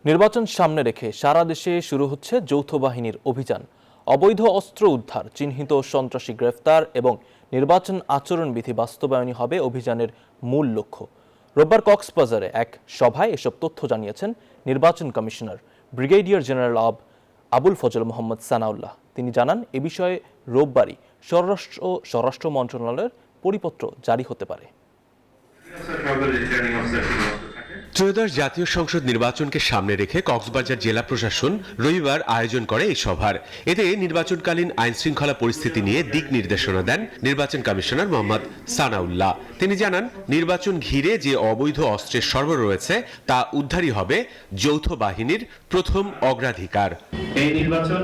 নির্বাচন সামনে রেখে সারা দেশে শুরু হচ্ছে যৌথ বাহিনীর অভিযান। অবৈধ অস্ত্র উদ্ধার, চিহ্নিত সন্ত্রাসী গ্রেফতার এবং নির্বাচন আচরণবিধি বাস্তবায়নই হবে অভিযানের মূল লক্ষ্য। রোববার কক্সবাজারে এক সভায় এসব তথ্য জানিয়েছেন নির্বাচন commissioner brigadier general Abul Fazal Mohammad Sanaullah. তিনি জানান, এ বিষয়ে রোববারই স্বরাষ্ট্র মন্ত্রণালয়ের পরিপত্র জারি হতে পারে। ত্রয়োদশ জাতীয় সংসদ নির্বাচনকে সামনে রেখে কক্সবাজার জেলা প্রশাসন রবিবার আয়োজন করে এই সভার। এতে নির্বাচনকালীন আইন শৃঙ্খলা পরিস্থিতি নিয়ে দিক নির্দেশনা দেন নির্বাচন কমিশনার মোহাম্মদ সানাউল্লাহ। তিনি জানান, নির্বাচন ঘিরে যে অবৈধ অস্ত্রের সরবরাহ রয়েছে তা উদ্ধারই হবে যৌথ বাহিনীর প্রথম অগ্রাধিকার। এই নির্বাচন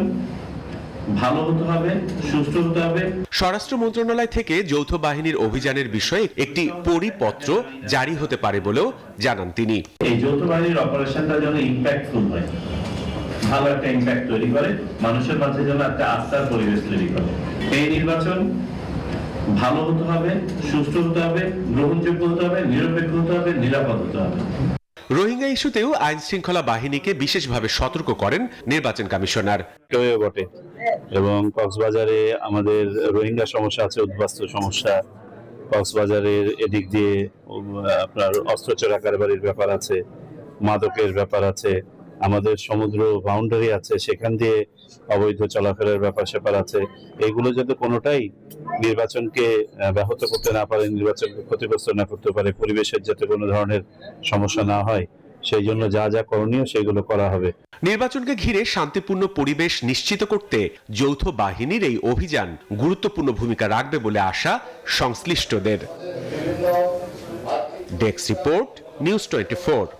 ভালো হতে হবে, সুষ্ঠু হতে হবে। স্বরাষ্ট্র মন্ত্রণালয় থেকে যৌথ বাহিনীর অভিযানের বিষয়ে একটি পরিপত্র জারি হতে পারে বলেও জানান তিনি। এই যৌথ বাহিনীর অপারেশনটা যেন ইম্প্যাক্টফুল হয়, ভালো একটা ইম্প্যাক্ট তৈরি করে, মানুষের মাঝে যেন একটা আস্থার পরিবেশ তৈরি করে। এই নির্বাচন ভালো হতে হবে, সুষ্ঠু হতে হবে, গ্রহণযোগ্য হতে হবে, নিরপেক্ষ হতে হবে, নিরাপদ হতে হবে। রোহিঙ্গা ইস্যুতেও আইন শৃঙ্খলা বাহিনীকে বিশেষভাবে সতর্ক করেন নির্বাচন কমিশনার। বটে এবং কক্সবাজারে আমাদের রোহিঙ্গা সমস্যা আছে, উদ্বাস্তু সমস্যা। কক্সবাজারের এদিক দিয়ে আপনার অস্ত্র চোরাকারবারির ব্যাপার আছে, মাদকের ব্যাপার আছে, আমাদের সমুদ্র বাউন্ডারি আছে, সেখান দিয়ে অবৈধ চলাফেরার ব্যাপার স্যাপার আছে। এইগুলো যাতে কোনোটাই নির্বাচনকে ব্যাহত করতে না পারে, নির্বাচনকে ক্ষতিগ্রস্ত না করতে পারে, পরিবেশের যাতে কোনো ধরনের সমস্যা না হয়, সেই জন্য যা যা করণীয় সেগুলো করা হবে। নির্বাচনকে ঘিরে শান্তিপূর্ণ পরিবেশ নিশ্চিত করতে যৌথ বাহিনীর এই অভিযান গুরুত্বপূর্ণ ভূমিকা রাখবে বলে আশা সংশ্লিষ্টদের। Desk report, news 24।